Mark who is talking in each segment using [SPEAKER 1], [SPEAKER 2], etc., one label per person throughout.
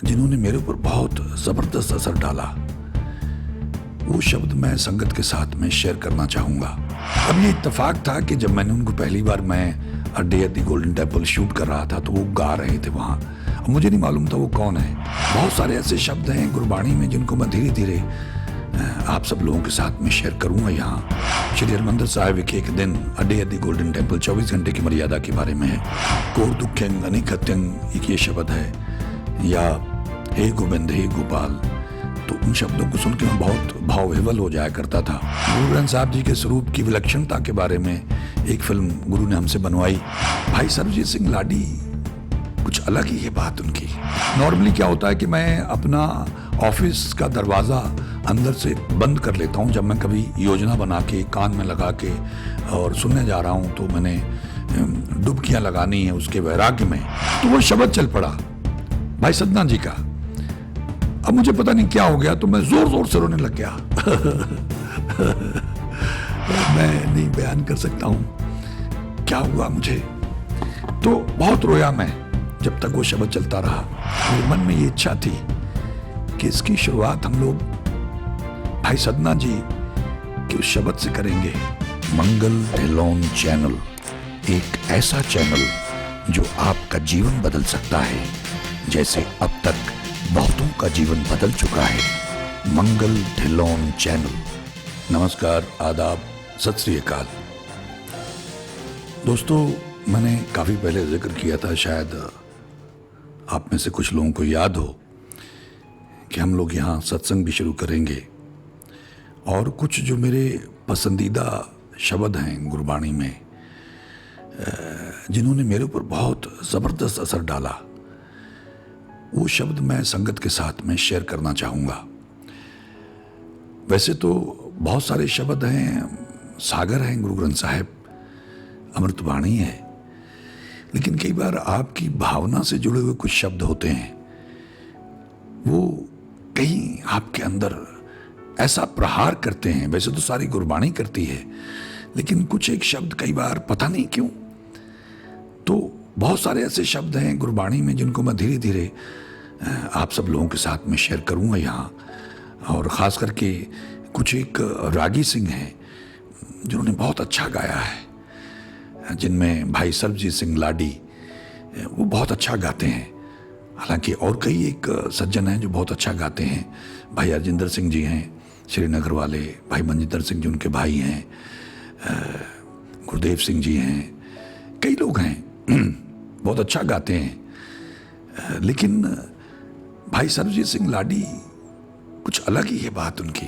[SPEAKER 1] जिन्होंने मेरे ऊपर बहुत ज़बरदस्त असर डाला, वो शब्द मैं संगत के साथ में शेयर करना चाहूँगा। अब ये इत्तेफाक था कि जब मैंने उनको पहली बार मैं अड्डे at the golden temple shoot कर रहा था तो वो गा रहे थे वहाँ। अब मुझे नहीं मालूम था वो कौन है। बहुत सारे ऐसे शब्द हैं गुरबाणी में जिनको मैं धीरे धीरे आप सब लोगों के साथ में शेयर करूँगा। यहाँ श्री हरमंदिर साहिब विखे एक दिन अड्डे एट द गोल्डन टेम्पल 24 घंटे की मर्यादा के बारे में है। कोर दुख्यंग अनिखत्यंग एक ये शब्द है, या हे गोविंद हे गोपाल। तो उन शब्दों को सुन के मैं बहुत भावविह्वल हो जाया करता था। गुरु ग्रंथ साहब जी के स्वरूप की विलक्षणता के बारे में एक फिल्म गुरु ने हमसे बनवाई। भाई सरबजीत सिंह लाडी कुछ अलग ही है बात उनकी। नॉर्मली क्या होता है कि मैं अपना ऑफिस का दरवाज़ा अंदर से बंद कर लेता हूँ जब मैं कभी योजना बना के कान में लगा के और सुनने जा रहा हूँ, तो मैंने डुबकियाँ लगानी है उसके वैराग्य में। तो वो शब्द चल पड़ा भाई सदना जी का। अब मुझे पता नहीं क्या हो गया, तो मैं जोर जोर से रोने लग गया। मैं नहीं बयान कर सकता हूँ क्या हुआ मुझे। तो बहुत रोया मैं जब तक वो शब्द चलता रहा। मेरे मन में ये इच्छा थी कि इसकी शुरुआत हम लोग भाई सदना जी के उस शब्द से करेंगे। मंगल ढिल्लोन चैनल एक ऐसा चैनल जो आपका जीवन बदल सकता है, जैसे अब तक बहुतों का जीवन बदल चुका है। मंगल ढिल्लोन चैनल। नमस्कार, आदाब, सत श्री अकाल। दोस्तों, मैंने काफ़ी पहले जिक्र किया था, शायद आप में से कुछ लोगों को याद हो, कि हम लोग यहाँ सत्संग भी शुरू करेंगे। और कुछ जो मेरे पसंदीदा शब्द हैं गुरबाणी में, जिन्होंने मेरे ऊपर बहुत ज़बरदस्त असर डाला, वो शब्द मैं संगत के साथ में शेयर करना चाहूँगा। वैसे तो बहुत सारे शब्द हैं, सागर हैं गुरु ग्रंथ साहिब, अमृतवाणी है, लेकिन कई बार आपकी भावना से जुड़े हुए कुछ शब्द होते हैं, वो कहीं आपके अंदर ऐसा प्रहार करते हैं। वैसे तो सारी गुरबाणी करती है, लेकिन कुछ एक शब्द कई बार पता नहीं क्यों। तो बहुत सारे ऐसे शब्द हैं गुरबाणी में जिनको मैं धीरे धीरे आप सब लोगों के साथ में शेयर करूंगा यहाँ। और ख़ास करके कुछ एक रागी सिंह हैं जिन्होंने बहुत अच्छा गाया है, जिनमें भाई सरबजीत सिंह लाडी वो बहुत अच्छा गाते हैं। हालांकि और कई एक सज्जन हैं जो बहुत अच्छा गाते हैं। भाई अर्जिंदर सिंह जी हैं श्रीनगर वाले, भाई मंजिंदर सिंह जी उनके भाई हैं, गुरुदेव सिंह जी हैं, कई लोग हैं बहुत अच्छा गाते हैं। लेकिन भाई सरबजीत सिंह लाडी कुछ अलग ही है बात उनकी।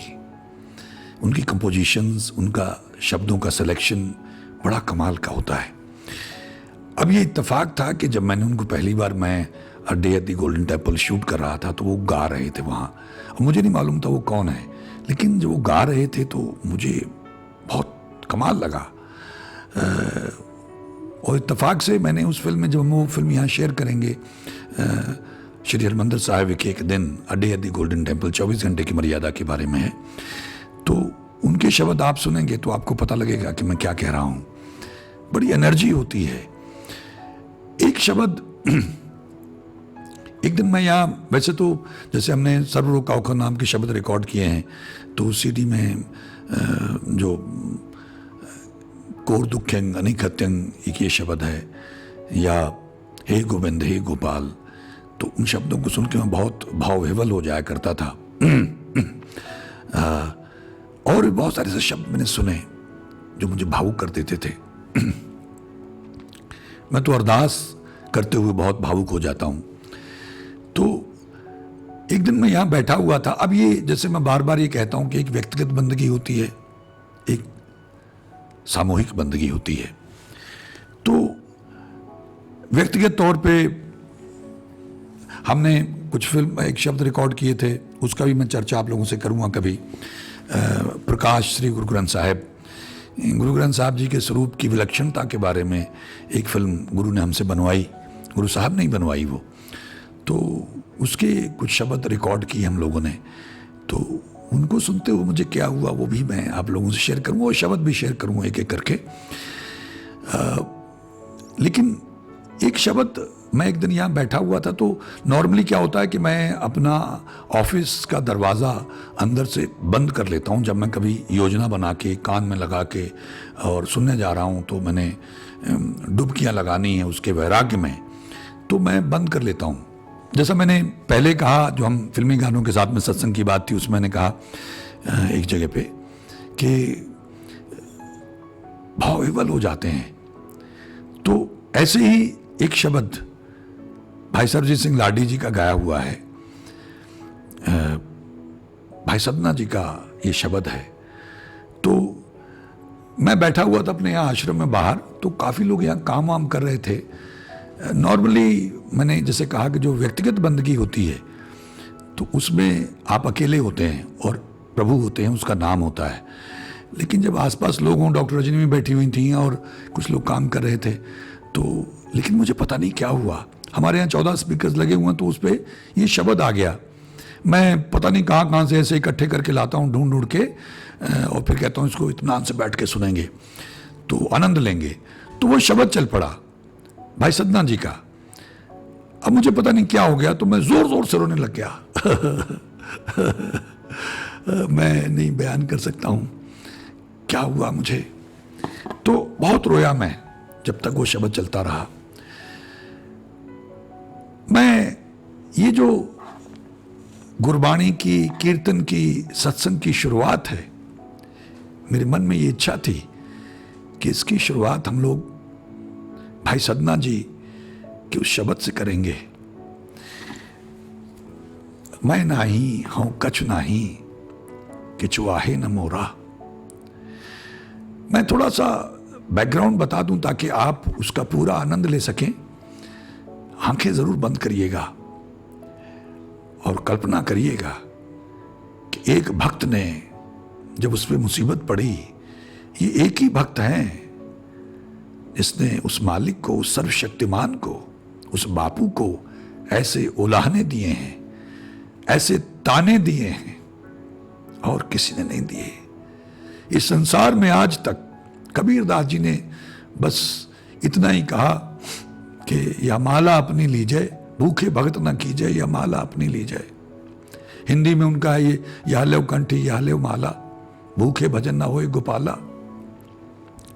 [SPEAKER 1] उनकी कंपोजिशंस, उनका शब्दों का सिलेक्शन बड़ा कमाल का होता है। अब ये इत्तेफाक था कि जब मैंने उनको पहली बार मैं अड्डे at the golden temple shoot कर रहा था तो वो गा रहे थे वहाँ। अब मुझे नहीं मालूम था वो कौन है, लेकिन जब वो गा रहे थे तो मुझे बहुत कमाल लगा। और इत्तेफाक से मैंने उस फिल्म में, जब हम वो फिल्म यहाँ शेयर करेंगे, श्री हरमंदिर साहिब विखे एक दिन अड्डे एट द गोल्डन टेम्पल 24 घंटे की मर्यादा के बारे में है, तो उनके शब्द आप सुनेंगे तो आपको पता लगेगा कि मैं क्या कह रहा हूँ। बड़ी एनर्जी होती है। एक शब्द एक दिन मैं यहाँ, वैसे तो जैसे हमने सर्वरोग का नाम के शब्द रिकॉर्ड किए हैं, तो उस सीडी में जो कोर दुख्यंग अनिखत्यंग एक ये शब्द है, या हे गोविंद हे गोपाल। तो उन शब्दों को सुन के मैं बहुत भावविह्वल हो जाया करता था। और भी बहुत सारे ऐसे शब्द मैंने सुने जो मुझे भावुक कर देते थे। मैं तो अरदास करते हुए बहुत भावुक हो जाता हूँ। तो एक दिन मैं यहाँ बैठा हुआ था। अब ये, जैसे मैं बार बार ये कहता हूँ कि एक व्यक्तिगत बंदगी होती है, एक सामूहिक बंदगी होती है। तो व्यक्तिगत तौर पे हमने कुछ फिल्म, एक शब्द रिकॉर्ड किए थे, उसका भी मैं चर्चा आप लोगों से करूँगा कभी। प्रकाश श्री गुरु ग्रंथ साहब जी के स्वरूप की विलक्षणता के बारे में एक फिल्म गुरु ने हमसे बनवाई। गुरु साहब ने ही बनवाई वो। तो उसके कुछ शब्द रिकॉर्ड किए हम लोगों ने। तो उनको सुनते हुए मुझे क्या हुआ वो भी मैं आप लोगों से शेयर करूँगा, वो शब्द भी शेयर करूँगा एक एक करके। लेकिन एक शब्द मैं एक दिन यहाँ बैठा हुआ था, तो नॉर्मली क्या होता है कि मैं अपना ऑफिस का दरवाज़ा अंदर से बंद कर लेता हूँ। जब मैं कभी योजना बना के कान में लगा के और सुनने जा रहा हूँ, तो मैंने डुबकियाँ लगानी है उसके वैराग्य में, तो मैं बंद कर लेता हूँ। जैसा मैंने पहले कहा, जो हम फिल्मी गानों के साथ में सत्संग की बात थी, उसमें मैंने कहा एक जगह पे कि भाव विवल हो जाते हैं। तो ऐसे ही एक शब्द भाई सरबजीत सिंह लाडी जी का गाया हुआ है, भाई सदना जी का ये शब्द है। तो मैं बैठा हुआ था अपने यहाँ आश्रम में बाहर, तो काफ़ी लोग यहाँ काम वाम कर रहे थे। नॉर्मली मैंने जैसे कहा कि जो व्यक्तिगत बंदगी होती है तो उसमें आप अकेले होते हैं और प्रभु होते हैं, उसका नाम होता है। लेकिन जब आसपास लोग हों, डॉक्टर रजनी भी बैठी हुई थी और कुछ लोग काम कर रहे थे, तो लेकिन मुझे पता नहीं क्या हुआ, हमारे यहाँ 14 स्पीकर्स लगे हुए हैं, तो उस पर ये शब्द आ गया। मैं पता नहीं कहाँ से ऐसे इकट्ठे करके लाता हूँ ढूंढ ढूंढ के, और फिर कहता हूँ इसको इत्मीनान से बैठ के सुनेंगे तो आनंद लेंगे। तो वो शब्द चल पड़ा भाई सदना जी का। अब मुझे पता नहीं क्या हो गया, तो मैं जोर जोर से रोने लग गया। मैं नहीं बयान कर सकता हूँ क्या हुआ मुझे। तो बहुत रोया मैं जब तक वो शब्द चलता रहा। मैं ये जो गुरबाणी की, कीर्तन की, सत्संग की शुरुआत है, मेरे मन में ये इच्छा थी कि इसकी शुरुआत हम लोग भाई सदना जी के उस शब्द से करेंगे, मैं नाही हूं कछ नाही किछु आहे न मोरा। मैं थोड़ा सा बैकग्राउंड बता दूं ताकि आप उसका पूरा आनंद ले सकें। आंखें जरूर बंद करिएगा और कल्पना करिएगा कि एक भक्त ने जब उस पर मुसीबत पड़ी, ये एक ही भक्त हैं जिसने उस मालिक को, उस सर्वशक्तिमान को, उस बापू को ऐसे उलाहने दिए हैं, ऐसे ताने दिए हैं और किसी ने नहीं दिए। इस संसार में आज तक कबीरदास जी ने बस इतना ही कहा कि या माला अपनी लीजिए, भूखे भगत न कीजिए, या माला अपनी लीजिए। हिंदी में उनका ये या लेव कंठी या लेव माला, भूखे भजन ना होए गोपाला,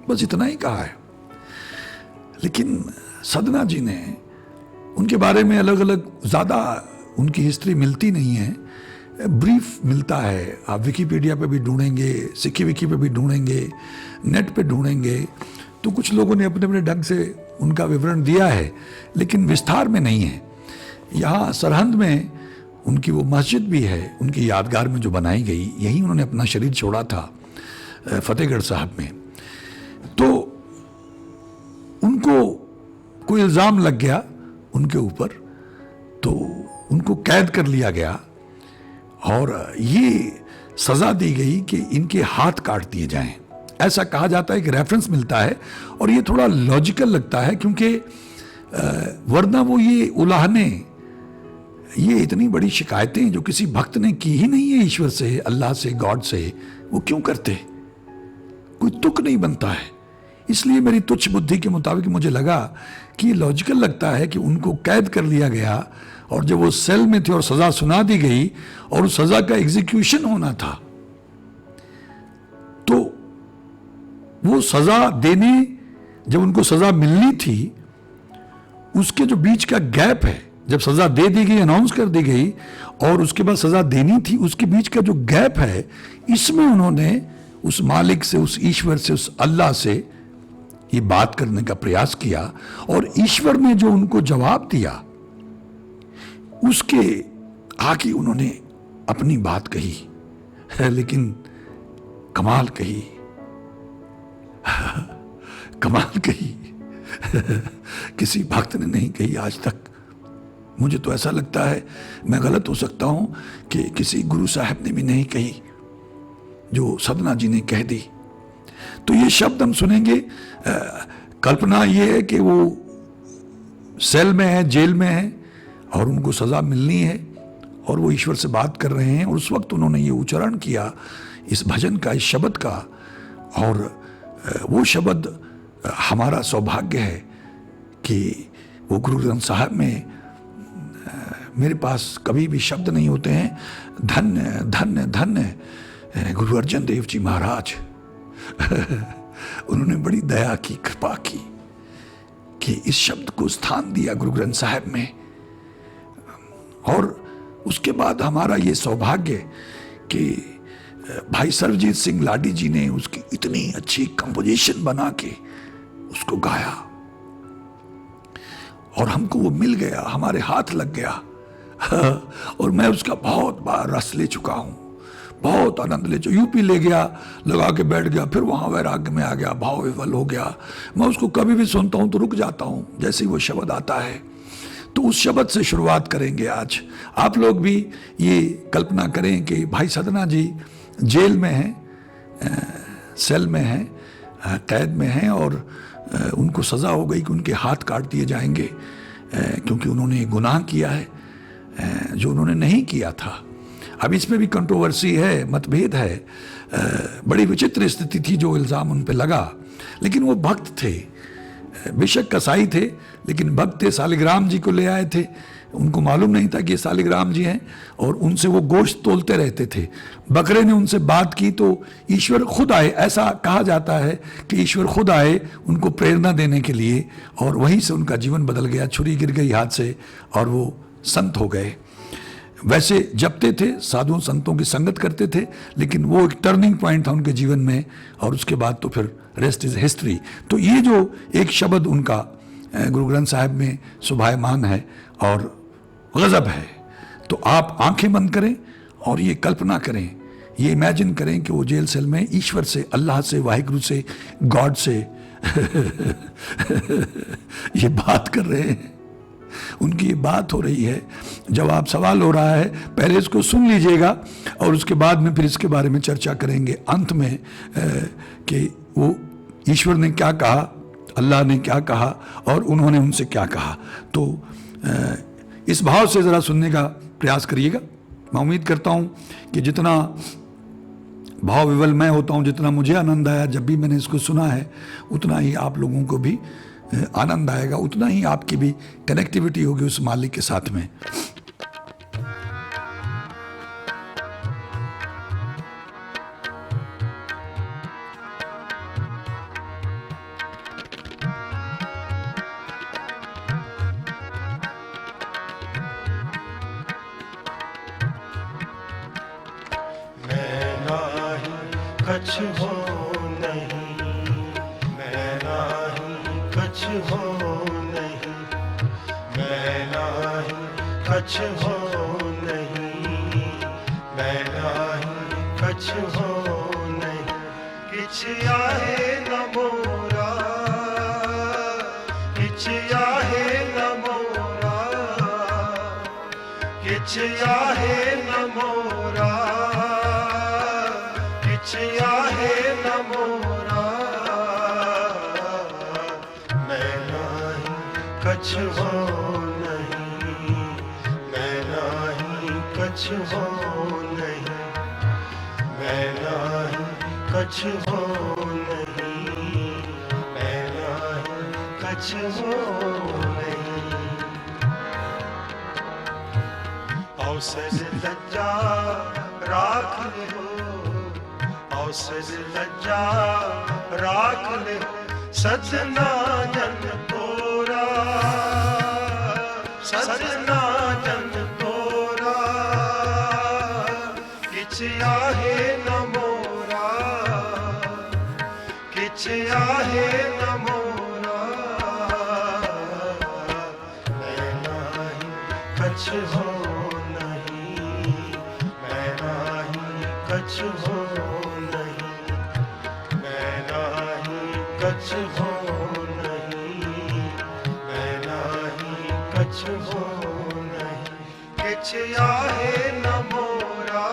[SPEAKER 1] बस इतना ही कहा है। लेकिन सदना जी ने, उनके बारे में अलग अलग ज़्यादा उनकी हिस्ट्री मिलती नहीं है, ब्रीफ मिलता है। आप विकीपीडिया पे भी ढूंढेंगे, सिक्की विकी पे भी ढूंढेंगे, नेट पे ढूंढेंगे, तो कुछ लोगों ने अपने अपने ढंग से उनका विवरण दिया है, लेकिन विस्तार में नहीं है। यहाँ सरहंद में उनकी वो मस्जिद भी है, उनकी यादगार में जो बनाई गई, यहीं उन्होंने अपना शरीर छोड़ा था फतेहगढ़ साहब में। तो उनको कोई इल्ज़ाम लग गया उनके ऊपर, तो उनको कैद कर लिया गया और ये सज़ा दी गई कि इनके हाथ काट दिए जाएं। ऐसा कहा जाता है कि रेफरेंस मिलता है, और ये थोड़ा लॉजिकल लगता है, क्योंकि वरना वो ये उलाहने, ये इतनी बड़ी शिकायतें जो किसी भक्त ने की ही नहीं है ईश्वर से, अल्लाह से, गॉड से, वो क्यों करते? कोई तुक नहीं बनता है। इसलिए मेरी तुच्छ बुद्धि के मुताबिक मुझे लगा कि ये लॉजिकल लगता है कि उनको कैद कर लिया गया, और जब वो सेल में थे और सज़ा सुना दी गई और उस सज़ा का एग्जीक्यूशन होना था, तो वो सज़ा देने, जब उनको सज़ा मिलनी थी, उसके जो बीच का गैप है, जब सज़ा दे दी गई, अनाउंस कर दी गई, और उसके बाद सज़ा देनी थी, उसके बीच का जो गैप है, इसमें उन्होंने उस मालिक से, उस ईश्वर से, उस अल्लाह से ये बात करने का प्रयास किया, और ईश्वर ने जो उनको जवाब दिया, उसके आगे उन्होंने अपनी बात कही, लेकिन कमाल कही, कमाल कही। किसी भक्त ने नहीं कही आज तक। मुझे तो ऐसा लगता है, मैं गलत हो सकता हूं, कि किसी गुरु साहब ने भी नहीं कही जो सदना जी ने कह दी। तो ये शब्द हम सुनेंगे। कल्पना ये है कि वो सेल में है, जेल में है, और उनको सज़ा मिलनी है, और वो ईश्वर से बात कर रहे हैं, और उस वक्त उन्होंने ये उच्चारण किया इस भजन का, इस शब्द का। और वो शब्द हमारा सौभाग्य है कि वो गुरु ग्रंथ साहब में मेरे पास कभी भी शब्द नहीं होते हैं। धन्य धन्य धन्य गुरु अर्जन देव जी महाराज। उन्होंने बड़ी दया की, कृपा की कि इस शब्द को स्थान दिया गुरु ग्रंथ साहब में। और उसके बाद हमारा ये सौभाग्य कि भाई सर्वजीत सिंह लाडी जी ने उसकी इतनी अच्छी कंपोजिशन बना के उसको गाया और हमको वो मिल गया, हमारे हाथ लग गया। और मैं उसका बहुत बार रस ले चुका हूं, बहुत आनंद ले चुका। यूपी ले गया, लगा के बैठ गया, फिर वहां वैराग्य में आ गया, भाव विवल हो गया। मैं उसको कभी भी सुनता हूं तो रुक जाता हूं जैसे ही वो शब्द आता है। तो उस शब्द से शुरुआत करेंगे आज। आप लोग भी ये कल्पना करें कि भाई सदना जी जेल में हैं, सेल में हैं, कैद में हैं और उनको सज़ा हो गई कि उनके हाथ काट दिए जाएंगे क्योंकि उन्होंने गुनाह किया है जो उन्होंने नहीं किया था। अब इसमें भी कंट्रोवर्सी है, मतभेद है। बड़ी विचित्र स्थिति थी जो इल्ज़ाम उन पे लगा, लेकिन वो भक्त थे, बेशक कसाई थे लेकिन भक्त थे। सालिग्राम जी को ले आए थे, उनको मालूम नहीं था कि ये सालिग्राम जी हैं और उनसे वो गोश्त तोलते रहते थे। बकरे ने उनसे बात की तो ईश्वर खुद आए, ऐसा कहा जाता है कि ईश्वर खुद आए उनको प्रेरणा देने के लिए और वहीं से उनका जीवन बदल गया। छुरी गिर गई हाथ से और वो संत हो गए। वैसे जपते थे, साधुओं संतों की संगत करते थे, लेकिन वो एक टर्निंग पॉइंट था उनके जीवन में और उसके बाद तो फिर रेस्ट इज हिस्ट्री। तो ये जो एक शब्द उनका गुरु ग्रंथ साहिब में शोभायमान है और गजब है, तो आप आंखें बंद करें और ये कल्पना करें, ये इमेजिन करें कि वो जेल सेल में ईश्वर से, अल्लाह से, वाहिगुरु से, गॉड से ये बात कर रहे हैं। उनकी ये बात हो रही है, जवाब सवाल हो रहा है। पहले इसको सुन लीजिएगा और उसके बाद में फिर इसके बारे में चर्चा करेंगे अंत में कि वो ईश्वर ने क्या कहा, अल्लाह ने क्या कहा और उन्होंने उनसे क्या कहा। तो इस भाव से ज़रा सुनने का प्रयास करिएगा। मैं उम्मीद करता हूँ कि जितना भाव विवल मैं होता हूँ, जितना मुझे आनंद आया जब भी मैंने इसको सुना है, उतना ही आप लोगों को भी आनंद आएगा, उतना ही आपकी भी कनेक्टिविटी होगी उस मालिक के साथ में।
[SPEAKER 2] कछ हो नहीं, मैं नाही कछ हो नहीं, मैं नाही कछ हो नहीं, मैं नाही कछ हो नहीं। किछ आहे न मोरा, किछ आहे न मोरा, किछ आहे न मोरा, आहे न मोरा। मैं नाही कछ हो नहीं, मैं नाही कछ हो नहीं, मैं नाही कछ हो नहीं, मैं नाही कछ हो नहीं। औसज लज्जा राख लो, औसज लज्जा राख ले, सजना जन तोरा, सजना जन तोरा। किछ आहे न मोरा, किछ आहे न मोरा। मैं नाही कछ हो नहीं, मैं नाही कछ हो कछ हो नहीं, मैं नाही कछ हो नहीं। किछ आहे न मोरा,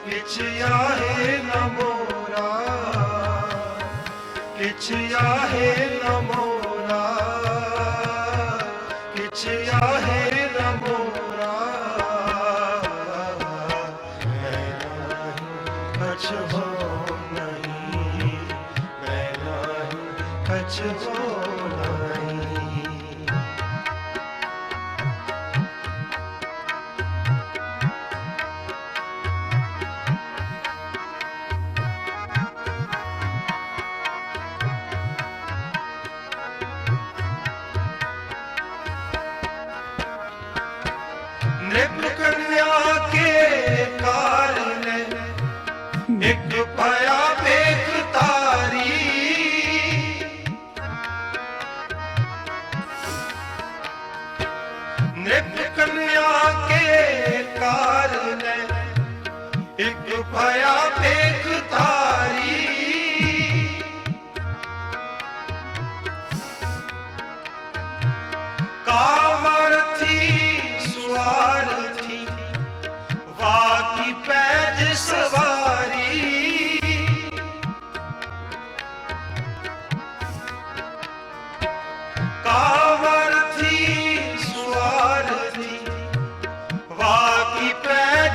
[SPEAKER 2] किछ आहे न मोरा, किछ आहे न मोरा, किछ आहे न मोरा। मैं नाही कछ हो कछ हो नहीं।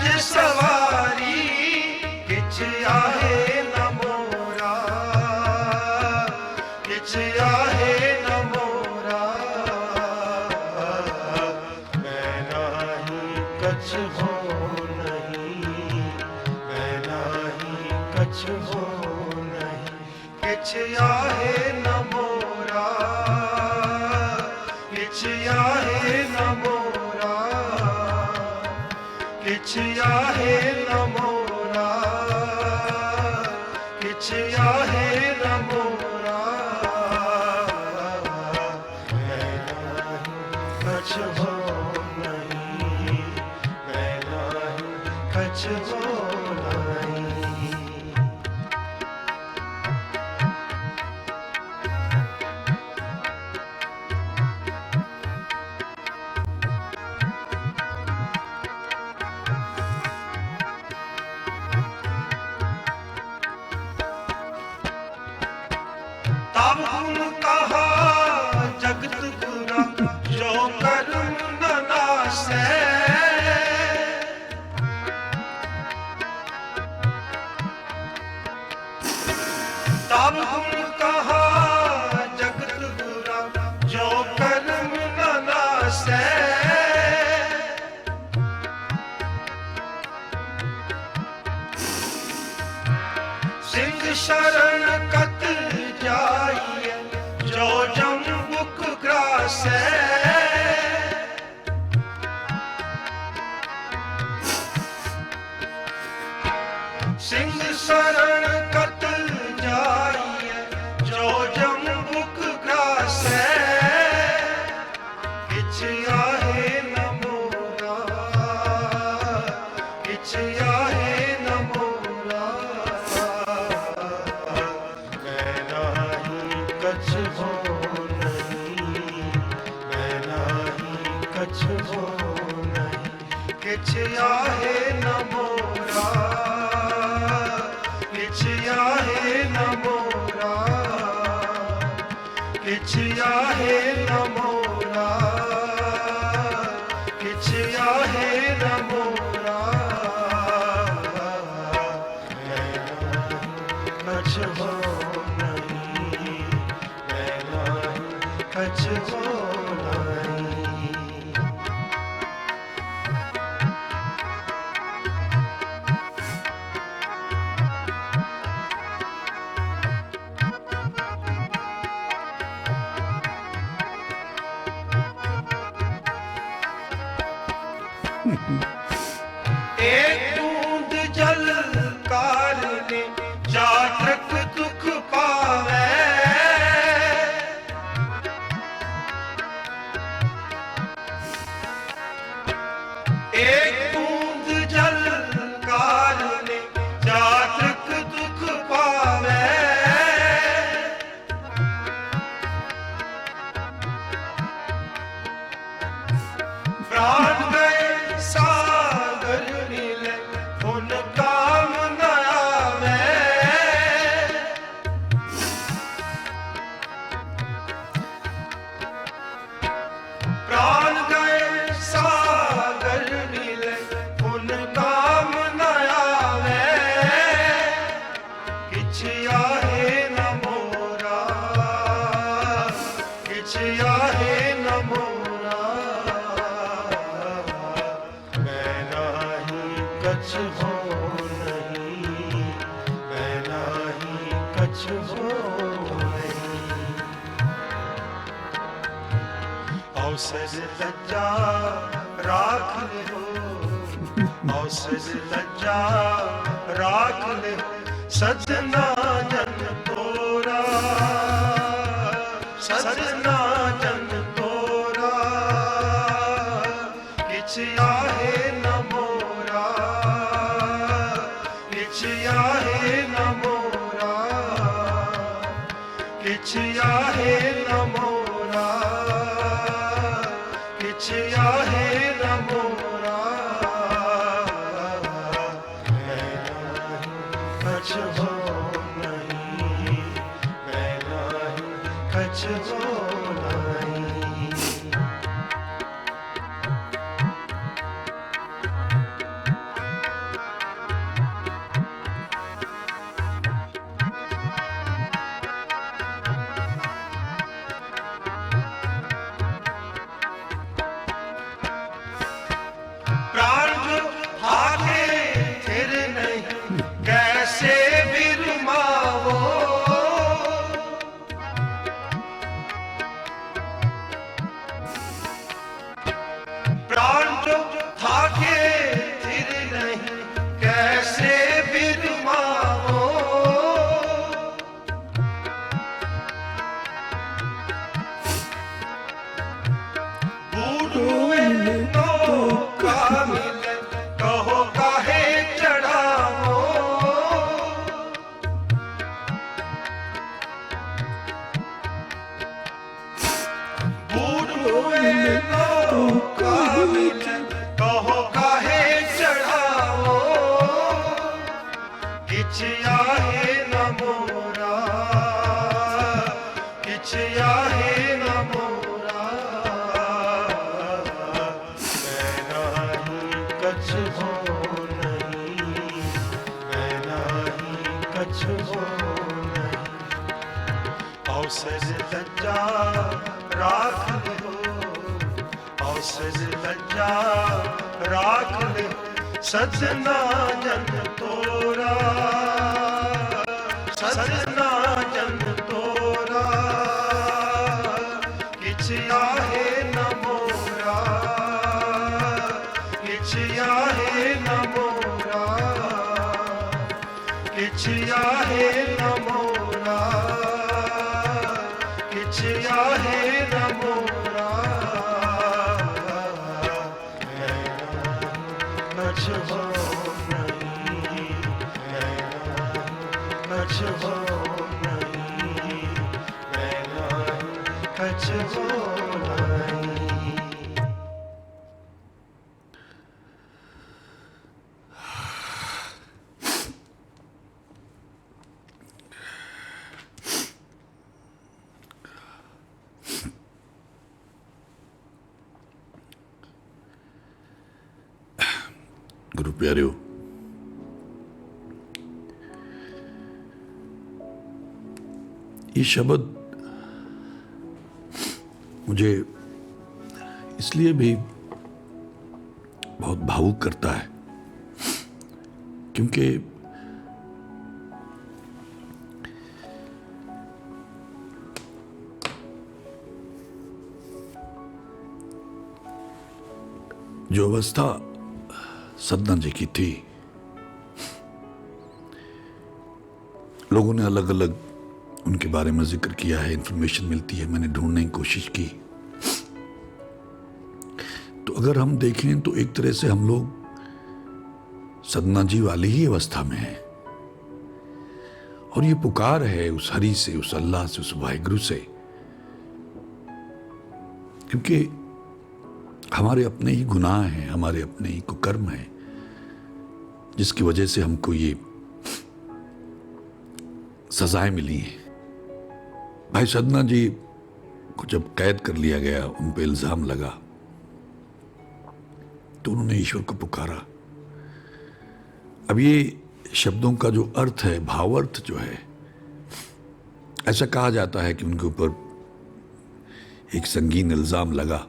[SPEAKER 2] सहज सवारी किछ आहे न मोरा किछ आहे न मोरा मैं नाही कछ हो नहीं मैं नाही कछ हो नहीं किछ आहे न मोरा किछ आहे न मोरा किछ आहे न मोरा किछ आहे न मोरा मैं नाही कछ हो नहीं मैं नाही कछ हो नहीं तब गुण कहा जगत गुरा जो कर्म न नासै तब गुण कहा जगत गुरा जो कर्म न नासै सिंह शरण कत जाइए जो जम्बुक ग्रासै सिंह शरण कत जाइए जो जम्बुक ग्रासै किछ आहे न मोरा किछ आहे न मोरा मैं नाही कछ हो नहीं मैं नाही कछ हो नहीं किछ आहे न मोरा किछ आहे न मोरा किछ आहे न मोरा किछ आहे न मोरा मैं नाही कछ हो नहीं मैं नाही कछ हो नहीं एक बूंद जल कारने जातक दुख पावे एक बूंद जल कारने जातक दुख पावे प्राण गए सागर नीले उन काम न आवे प्राण गए सागर नीले उन काम न आवे किछ आहे न मोरा किछ आहे न मोरा मैं नाही कछ हो नहीं मैं नाही कछ हो नहीं औसज लज्जा राख ले हो औसज लज्जा राख ले हो सजना जन तोरा सजना जन तोरा किछ आहे न मोरा किछ आहे न मोरा किछ आहे न मोरा किछ आहे न मोरा मैं नाही कछ हो नहीं मैं नाही कछ हो नहीं कछ हो नहीं, मैं नाही कछ हो नहीं। औसज लज्जा राख लियो, औसज लज्जा राख लियो, सजना जन तोरा, सजना जन तोरा, किछ आहे न मोरा, किछ आहे न मोरा, किछ आहे न मोरा, किछ आहे न मोरा। कछ हो नहीं, कछ हो नहीं, कछ हो नहीं।
[SPEAKER 1] गुरु प्यारियो, ये शब्द मुझे इसलिए भी बहुत भावुक करता है क्योंकि जो अवस्था सदना जी की थी, लोगों ने अलग अलग उनके बारे में जिक्र किया है, इंफॉर्मेशन मिलती है, मैंने ढूंढने की कोशिश की। तो अगर हम देखें तो एक तरह से हम लोग सदना जी वाली ही अवस्था में हैं, और ये पुकार है उस हरि से, उस अल्लाह से, उस वाहिगुरु से, क्योंकि हमारे अपने ही गुनाह हैं, हमारे अपने ही कुकर्म हैं, जिसकी वजह से हमको ये सजाएं मिली हैं। भाई सदना जी को जब कैद कर लिया गया, उन पे इल्जाम लगा, तो उन्होंने ईश्वर को पुकारा। अब ये शब्दों का जो अर्थ है, भावार्थ जो है, ऐसा कहा जाता है कि उनके ऊपर एक संगीन इल्जाम लगा,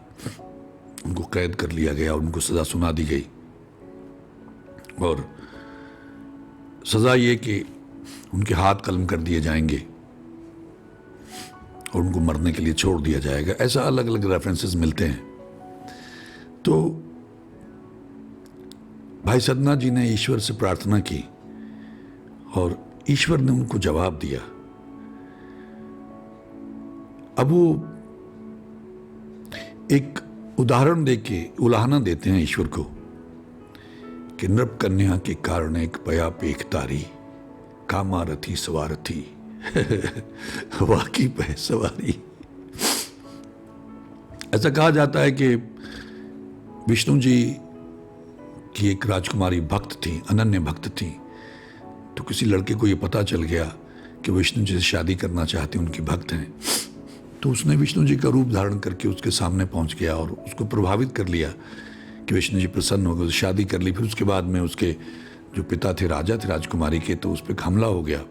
[SPEAKER 1] उनको कैद कर लिया गया, उनको सजा सुना दी गई, और सजा ये कि उनके हाथ कलम कर दिए जाएंगे और उनको मरने के लिए छोड़ दिया जाएगा। ऐसा अलग अलग रेफरेंसेस मिलते हैं। तो भाई सदना जी ने ईश्वर से प्रार्थना की और ईश्वर ने उनको जवाब दिया। अब वो एक उदाहरण देके उलाहना देते हैं ईश्वर को कि नृप कन्या के कारण एक पया पेख तारी, कामा रथी सवारथी वाकी पे सवारी। ऐसा कहा जाता है कि विष्णु जी की एक राजकुमारी भक्त थी, अनन्य भक्त थी। तो किसी लड़के को ये पता चल गया कि विष्णु जी से शादी करना चाहते, उनकी भक्त हैं। तो उसने विष्णु जी का रूप धारण करके उसके सामने पहुंच गया और उसको प्रभावित कर लिया कि विष्णु जी प्रसन्न हो गए, उससे शादी कर ली। फिर उसके बाद में उसके जो पिता थे, राजा थे राजकुमारी के, तो उस पर हमला हो गया।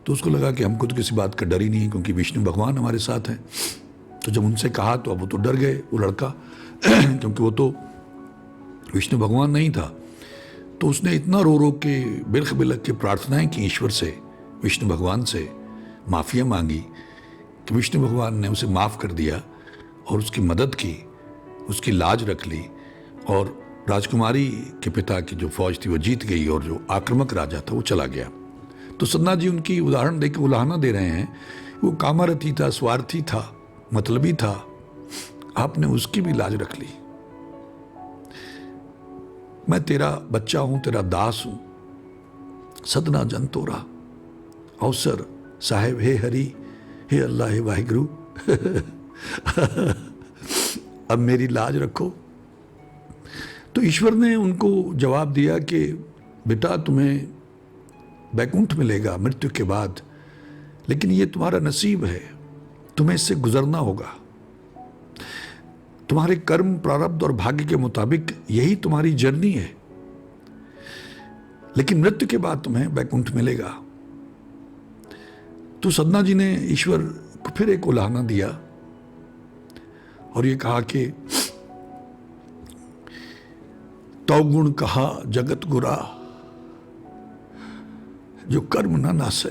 [SPEAKER 1] तो उसको लगा कि हमको तो किसी बात का डर ही नहीं है, क्योंकि विष्णु भगवान हमारे साथ हैं। तो जब उनसे कहा तो अब वो तो डर गए, वो लड़का क्योंकि वो तो विष्णु भगवान नहीं था। तो उसने इतना रो रो के, बिलख बिलख के प्रार्थनाएं की ईश्वर से, विष्णु भगवान से माफ़िया मांगी कि विष्णु भगवान ने उसे माफ़ कर दिया और उसकी मदद की, उसकी लाज रख ली, और राजकुमारी के पिता की जो फौज थी वो जीत गई और जो आक्रामक राजा था वो चला गया। तो सदना जी उनकी उदाहरण देकर उलाहना दे रहे हैं, वो कामारथी था, स्वार्थी था, मतलबी था, आपने उसकी भी लाज रख ली। मैं तेरा बच्चा हूं, तेरा दास हूं, सदना जन तोरा, अवसर साहेब हे हरि, हे अल्लाह, हे वाहिगुरु अब मेरी लाज रखो। तो ईश्वर ने उनको जवाब दिया कि बेटा तुम्हें बैकुंठ मिलेगा मृत्यु के बाद, लेकिन ये तुम्हारा नसीब है, तुम्हें इससे गुजरना होगा। तुम्हारे कर्म, प्रारब्ध और भाग्य के मुताबिक यही तुम्हारी जर्नी है। लेकिन मृत्यु के बाद तुम्हें वैकुंठ मिलेगा। तो सदना जी ने ईश्वर को फिर एक उलाहना दिया और ये कहा कि तो गुण कहा जगत गुरा, जो कर्म न नासे।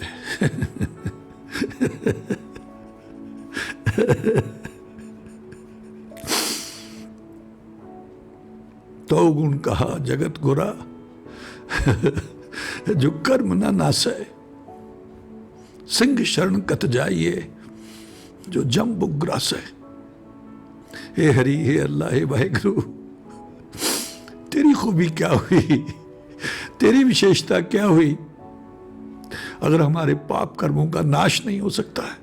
[SPEAKER 1] तो गुण कहा जगत गुरा, जो कर्म न नासे। सिंह शरण कत जाइए, जो जम बुग्रासे। हे हरि, हे अल्लाह, हे वाहिगुरु, तेरी खूबी क्या हुई, तेरी विशेषता क्या हुई अगर हमारे पाप कर्मों का नाश नहीं हो सकता है,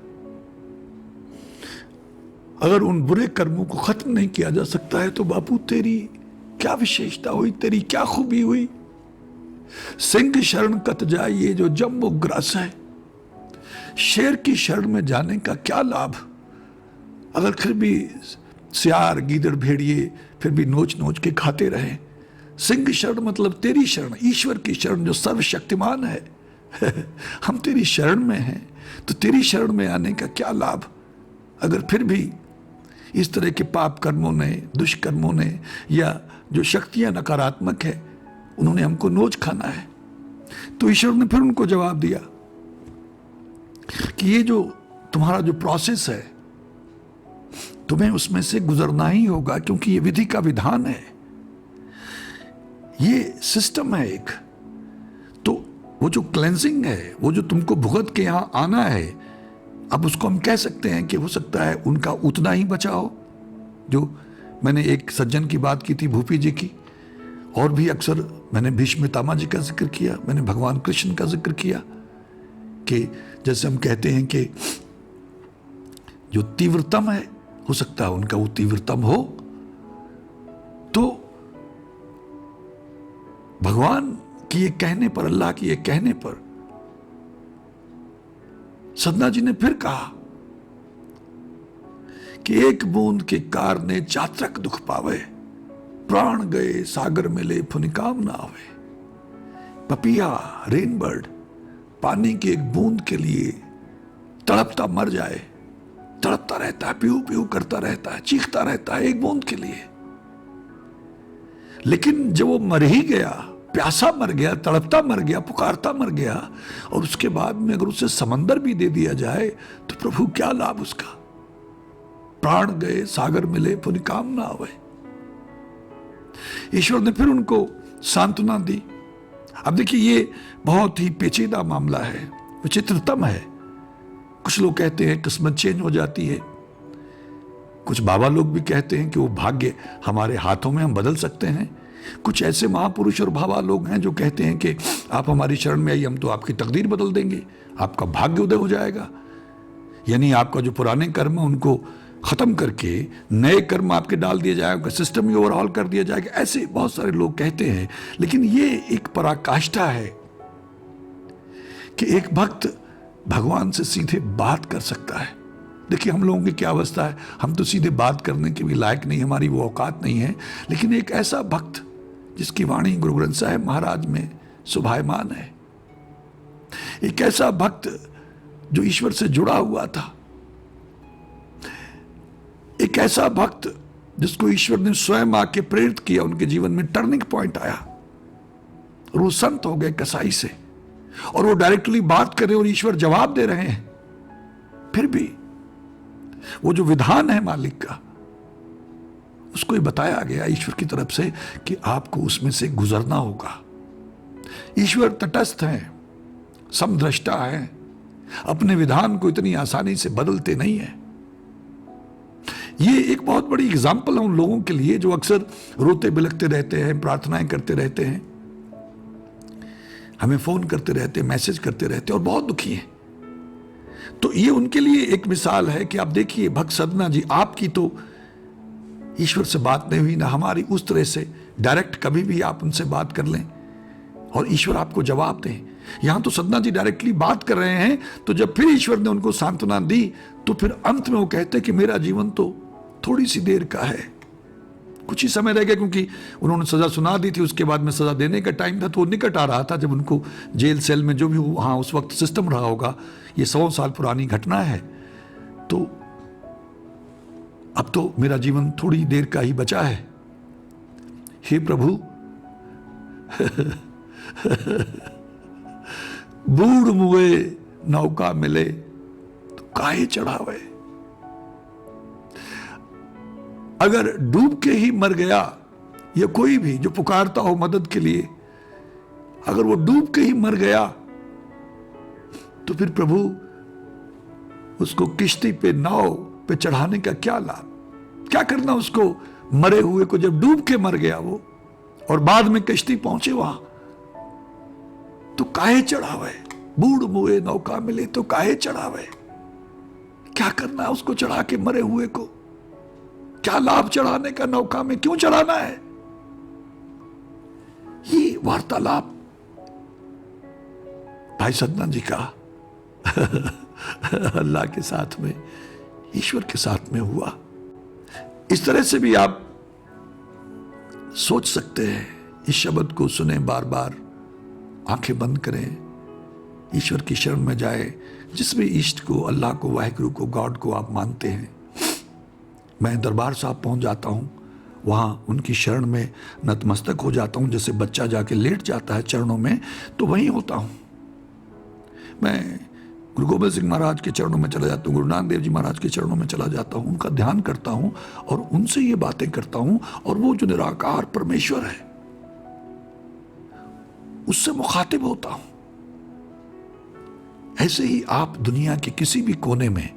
[SPEAKER 1] अगर उन बुरे कर्मों को खत्म नहीं किया जा सकता है, तो बापू तेरी क्या विशेषता हुई, तेरी क्या खूबी हुई। सिंह शरण कत जाइए, जो जम्बो ग्रास है। शेर की शरण में जाने का क्या लाभ अगर फिर भी सियार गीदड़ भेड़िए फिर भी नोच नोच के खाते रहे। सिंह शरण मतलब तेरी शरण, ईश्वर की शरण जो सर्वशक्तिमान है। हम तेरी शरण में हैं, तो तेरी शरण में आने का क्या लाभ अगर फिर भी इस तरह के पाप कर्मों ने, दुष्कर्मों ने, या जो शक्तियां नकारात्मक है उन्होंने हमको नोच खाना है। तो ईश्वर ने फिर उनको जवाब दिया कि ये जो तुम्हारा जो प्रोसेस है, तुम्हें उसमें से गुजरना ही होगा, क्योंकि ये विधि का विधान है, ये सिस्टम है एक। तो वो जो क्लेंजिंग है, वो जो तुमको भुगत के यहां आना है, अब उसको हम कह सकते हैं कि हो सकता है उनका उतना ही बचा हो। जो मैंने एक सज्जन की बात की थी, भूपी जी की, और भी अक्सर मैंने भीष्म पितामह जी का जिक्र किया, मैंने भगवान कृष्ण का जिक्र किया कि जैसे हम कहते हैं कि जो तीव्रतम है, हो सकता है उनका वो तीव्रतम हो। तो भगवान की ये कहने पर, अल्लाह की ये कहने पर सदना जी ने फिर कहा कि एक बूंद के कारने चातक दुख पावे, प्राण गए सागर मिले फुनिकाम ना आवे। पपिया, रेनबर्ड पानी की एक बूंद के लिए तड़पता मर जाए, तड़पता रहता है, पीऊ पीऊ करता रहता है, चीखता रहता है एक बूंद के लिए। लेकिन जब वो मर ही गया, प्यासा मर गया, तड़पता मर गया, पुकारता मर गया, और उसके बाद में अगर उसे समंदर भी दे दिया जाए तो प्रभु क्या लाभ उसका। प्राण गए सागर मिले फुनिकाम ना आवे। ईश्वर ने फिर उनको सांत्वना दी। अब देखिए, ये बहुत ही पेचीदा मामला है, विचित्रतम है। कुछ लोग कहते हैं किस्मत चेंज हो जाती है, कुछ बाबा लोग भी कहते हैं कि वो भाग्य हमारे हाथों में, हम बदल सकते हैं। कुछ ऐसे महापुरुष और बाबा लोग हैं जो कहते हैं कि आप हमारी शरण में आइए, हम तो आपकी तकदीर बदल देंगे, आपका भाग्य उदय हो जाएगा। यानी आपका जो पुराने कर्म है उनको खत्म करके नए कर्म आपके डाल दिए जाएगा, सिस्टम ही ओवरऑल कर दिया जाएगा। ऐसे बहुत सारे लोग कहते हैं, लेकिन ये एक पराकाष्ठा है कि एक भक्त भगवान से सीधे बात कर सकता है। देखिए, हम लोगों की क्या अवस्था है, हम तो सीधे बात करने के भी लायक नहीं, हमारी वो औकात नहीं है। लेकिन एक ऐसा भक्त जिसकी वाणी गुरु ग्रंथ साहिब महाराज में शोभायमान है, एक ऐसा भक्त जो ईश्वर से जुड़ा हुआ था, एक ऐसा भक्त जिसको ईश्वर ने स्वयं आके प्रेरित किया, उनके जीवन में टर्निंग पॉइंट आया और वो संत हो गए कसाई से, और वो डायरेक्टली बात कर रहे हैं और ईश्वर जवाब दे रहे हैं। फिर भी वो जो विधान है मालिक का, उसको ये बताया गया ईश्वर की तरफ से कि आपको उसमें से गुजरना होगा। ईश्वर तटस्थ हैं, समदृष्टा हैं, अपने विधान को इतनी आसानी से बदलते नहीं है। ये एक बहुत बड़ी एग्जाम्पल है उन लोगों के लिए जो अक्सर रोते बिलखते रहते हैं, प्रार्थनाएं करते रहते हैं, हमें फोन करते रहते हैं, मैसेज करते रहते हैं और बहुत दुखी हैं। तो ये उनके लिए एक मिसाल है कि आप देखिए, भक्त सदना जी, आपकी तो ईश्वर से बात नहीं हुई ना हमारी, उस तरह से डायरेक्ट कभी भी आप उनसे बात कर लें और ईश्वर आपको जवाब दें। यहां तो सदना जी डायरेक्टली बात कर रहे हैं, तो जब फिर ईश्वर ने उनको सांत्वना दी तो फिर अंत में वो कहते कि मेरा जीवन तो थोड़ी सी देर का है, कुछ ही समय रह गया, क्योंकि उन्होंने सज़ा सुना दी थी, उसके बाद में सज़ा देने का टाइम था, तो वो निकट आ रहा था जब उनको जेल सेल में जो भी वहाँ उस वक्त सिस्टम रहा होगा, ये 100 साल पुरानी घटना है। तो अब तो मेरा जीवन थोड़ी देर का ही बचा है। हे प्रभु, बूढ़ मुए नौका मिले तो काहे चढ़ावे। अगर डूब के ही मर गया, या कोई भी जो पुकारता हो मदद के लिए, अगर वो डूब के ही मर गया, तो फिर प्रभु उसको किश्ती पे, नाव पे चढ़ाने का क्या लाभ? क्या करना उसको मरे हुए को, जब डूब के मर गया वो और बाद में किश्ती पहुंचे वहां, तो काहे चढ़ावे। बूढ़ मुए नौका मिले तो काहे चढ़ावे। क्या करना है उसको चढ़ा के, मरे हुए को? क्या लाभ चढ़ाने का? नौका में क्यों चढ़ाना है? ये वार्तालाप भाई सदना जी का अल्लाह के साथ में, ईश्वर के साथ में हुआ। इस तरह से भी आप सोच सकते हैं। इस शब्द को सुने, बार बार आंखें बंद करें, ईश्वर की शरण में जाए। जिस भी इष्ट को, अल्लाह को, वाहिगुरु को, गॉड को आप मानते हैं, मैं दरबार साहब पहुंच जाता हूं, वहां उनकी शरण में नतमस्तक हो जाता हूं। जैसे बच्चा जाके लेट जाता है चरणों में, तो वहीं होता हूं। मैं गुरु गोबिंद सिंह महाराज के चरणों में चला जाता हूँ, गुरु नानक देव जी महाराज के चरणों में चला जाता हूँ, उनका ध्यान करता हूँ और उनसे ये बातें करता हूँ, और वो जो निराकार परमेश्वर है उससे मुखातिब होता हूँ। ऐसे ही आप दुनिया के किसी भी कोने में,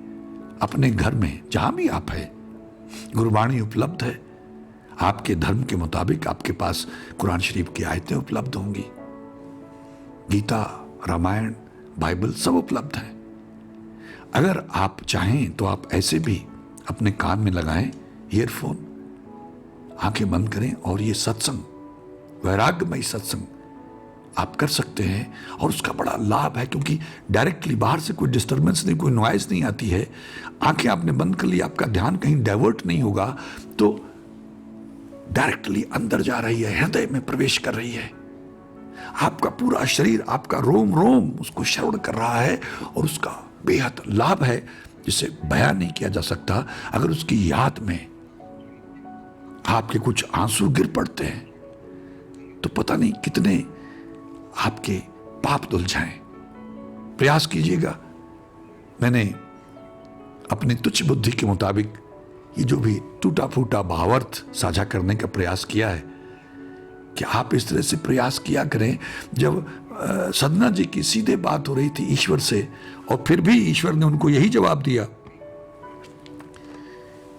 [SPEAKER 1] अपने घर में, जहां भी आप हैं, गुरबाणी उपलब्ध है। आपके धर्म के मुताबिक आपके पास कुरान शरीफ की आयतें उपलब्ध होंगी, गीता, रामायण, बाइबल सब उपलब्ध है। अगर आप चाहें तो आप ऐसे भी अपने कान में लगाएं ईयरफोन, आंखें बंद करें और ये सत्संग, वैराग्यमयी सत्संग आप कर सकते हैं। और उसका बड़ा लाभ है, क्योंकि डायरेक्टली बाहर से कोई डिस्टर्बेंस नहीं, कोई नॉइज नहीं आती है। आंखें आपने बंद कर ली, आपका ध्यान कहीं डाइवर्ट नहीं होगा, तो डायरेक्टली अंदर जा रही है, हृदय में प्रवेश कर रही है। आपका पूरा शरीर, आपका रोम रोम उसको श्रवण कर रहा है, और उसका बेहद लाभ है जिसे बयान नहीं किया जा सकता। अगर उसकी याद में आपके कुछ आंसू गिर पड़ते हैं, तो पता नहीं कितने आपके पाप धुल जाएं। प्रयास कीजिएगा। मैंने अपनी तुच्छ बुद्धि के मुताबिक ये जो भी टूटा फूटा भावार्थ साझा करने का प्रयास किया है, कि आप इस तरह से प्रयास किया करें। जब सदना जी की सीधे बात हो रही थी ईश्वर से, और फिर भी ईश्वर ने उनको यही जवाब दिया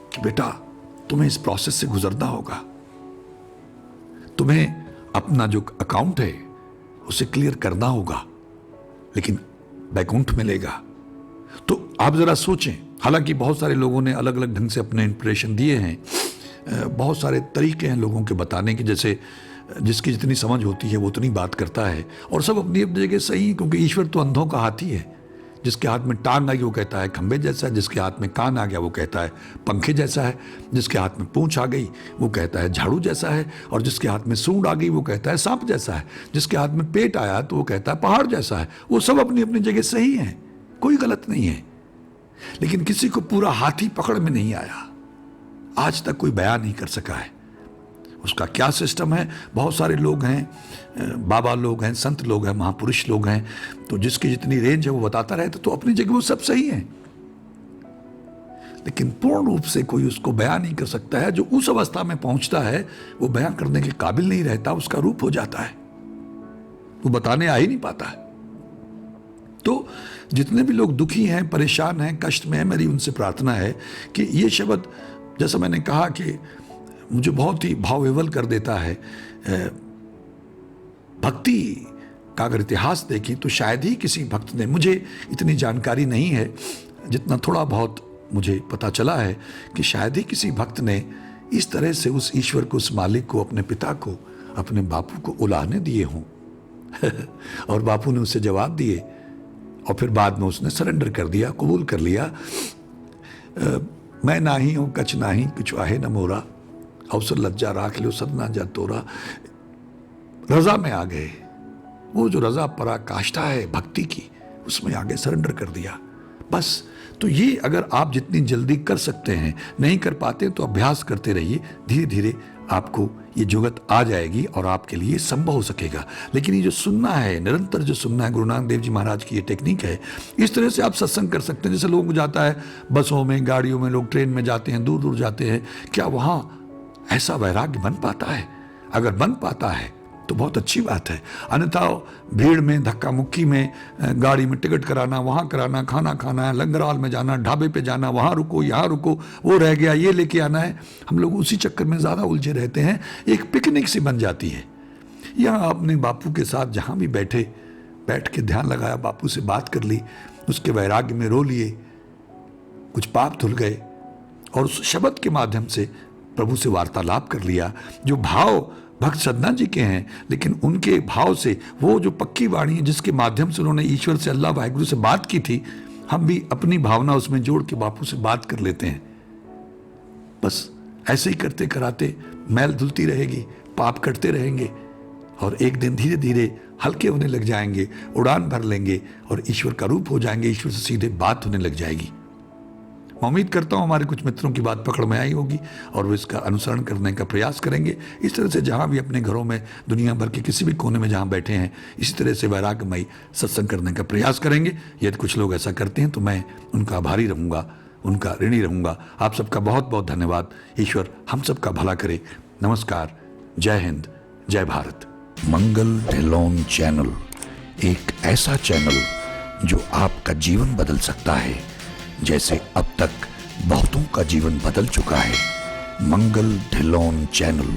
[SPEAKER 1] कि बेटा, तुम्हें इस प्रोसेस से गुजरना होगा, तुम्हें अपना जो अकाउंट है उसे क्लियर करना होगा, लेकिन बैकुंठ मिलेगा। तो आप जरा सोचें। हालांकि बहुत सारे लोगों ने अलग अलग ढंग से अपने इंप्रेशन दिए हैं, बहुत सारे तरीके हैं लोगों के बताने के, जैसे जिसकी जितनी समझ होती है वो उतनी बात करता है, और सब अपनी अपनी जगह सही है, क्योंकि ईश्वर तो अंधों का हाथी है। जिसके हाथ में टांग आ गई वो कहता है खंबे जैसा है, जिसके हाथ में कान आ गया वो कहता है पंखे जैसा है, जिसके हाथ में पूंछ आ गई वो कहता है झाड़ू जैसा है, और जिसके हाथ में सूंड आ गई वो कहता है सांप जैसा है, जिसके हाथ में पेट आया तो वो कहता है पहाड़ जैसा है। वो सब अपनी अपनी जगह सही हैं, कोई गलत नहीं है, लेकिन किसी को पूरा हाथी पकड़ में नहीं आया, आज तक कोई बयान नहीं कर सका है उसका क्या सिस्टम है। बहुत सारे लोग हैं, बाबा लोग हैं, संत लोग हैं, महापुरुष लोग हैं, तो जिसकी जितनी रेंज है वो बताता रहता, तो अपनी जगह वो सब सही है, लेकिन पूर्ण रूप से कोई उसको बयान नहीं कर सकता है। जो उस अवस्था में पहुंचता है वो बयान करने के काबिल नहीं रहता, उसका रूप हो जाता है, वो बताने आ ही नहीं पाता है। तो जितने भी लोग दुखी हैं, परेशान हैं, कष्ट में हैं, मेरी उनसे प्रार्थना है कि ये शब्द, जैसा मैंने कहा कि मुझे बहुत ही भाव विवल कर देता है। भक्ति का अगर इतिहास देखें तो शायद ही किसी भक्त ने, मुझे इतनी जानकारी नहीं है, जितना थोड़ा बहुत मुझे पता चला है कि शायद ही किसी भक्त ने इस तरह से उस ईश्वर को, उस मालिक को, अपने पिता को, अपने बापू को उलाहने दिए हों और बापू ने उसे जवाब दिए, और फिर बाद में उसने सरेंडर कर दिया, कबूल कर लिया। मैं नाही हूँ कछ नाही, कुछ आहे न मोरा, अवसर लज्जा राख लियो सदना जा तोरा, रजा में आ गए। वो जो रजा पराकाष्ठा है भक्ति की, उसमें आगे सरेंडर कर दिया बस। तो ये अगर आप जितनी जल्दी कर सकते हैं, नहीं कर पाते तो अभ्यास करते रहिए, धीरे धीरे आपको ये जुगत आ जाएगी और आपके लिए संभव हो सकेगा। लेकिन ये जो सुनना है, निरंतर जो सुनना है, गुरु नानक देव जी महाराज की ये टेक्निक है। इस तरह से आप सत्संग कर सकते हैं। जैसे लोग जाता है बसों में, गाड़ियों में, लोग ट्रेन में जाते हैं, दूर दूर जाते हैं, क्या वहाँ ऐसा वैराग्य बन पाता है? अगर बन पाता है तो बहुत अच्छी बात है। अन्यथा भीड़ में, धक्का मुक्की में, गाड़ी में टिकट कराना, वहाँ कराना, खाना खाना है, लंगर हॉल में जाना, ढाबे पे जाना, वहाँ रुको, यहाँ रुको, वो रह गया, ये लेके आना है, हम लोग उसी चक्कर में ज़्यादा उलझे रहते हैं। एक पिकनिक सी बन जाती है। यहाँ अपने बापू के साथ जहाँ भी बैठ के ध्यान लगाया, बापू से बात कर ली, उसके वैराग्य में रो लिए, कुछ पाप धुल गए और उस शब्द के माध्यम से प्रभु से वार्तालाप कर लिया। जो भाव भक्त सदना जी के हैं, लेकिन उनके भाव से, वो जो पक्की वाणी है जिसके माध्यम से उन्होंने ईश्वर से, अल्लाह वाहिगुरु से बात की थी, हम भी अपनी भावना उसमें जोड़ के बापू से बात कर लेते हैं। बस ऐसे ही करते कराते मैल धुलती रहेगी, पाप कटते रहेंगे और एक दिन धीरे धीरे हल्के होने लग जाएंगे, उड़ान भर लेंगे और ईश्वर का रूप हो जाएंगे, ईश्वर से सीधे बात होने लग जाएगी। मैं उम्मीद करता हूँ हमारे कुछ मित्रों की बात पकड़ में आई होगी और वो इसका अनुसरण करने का प्रयास करेंगे। इस तरह से जहाँ भी अपने घरों में, दुनिया भर के किसी भी कोने में जहाँ बैठे हैं, इसी तरह से वैराग्यमयी सत्संग करने का प्रयास करेंगे। यदि कुछ लोग ऐसा करते हैं तो मैं उनका आभारी रहूँगा, उनका ऋणी रहूँगा। आप सबका बहुत बहुत धन्यवाद। ईश्वर हम सबका भला करे। नमस्कार, जय हिंद, जय भारत। मंगल ढिल्लोन चैनल एक ऐसा चैनल जो आपका जीवन बदल सकता है, जैसे अब तक बहुतों का जीवन बदल चुका है। मंगल ढिल्लोन चैनल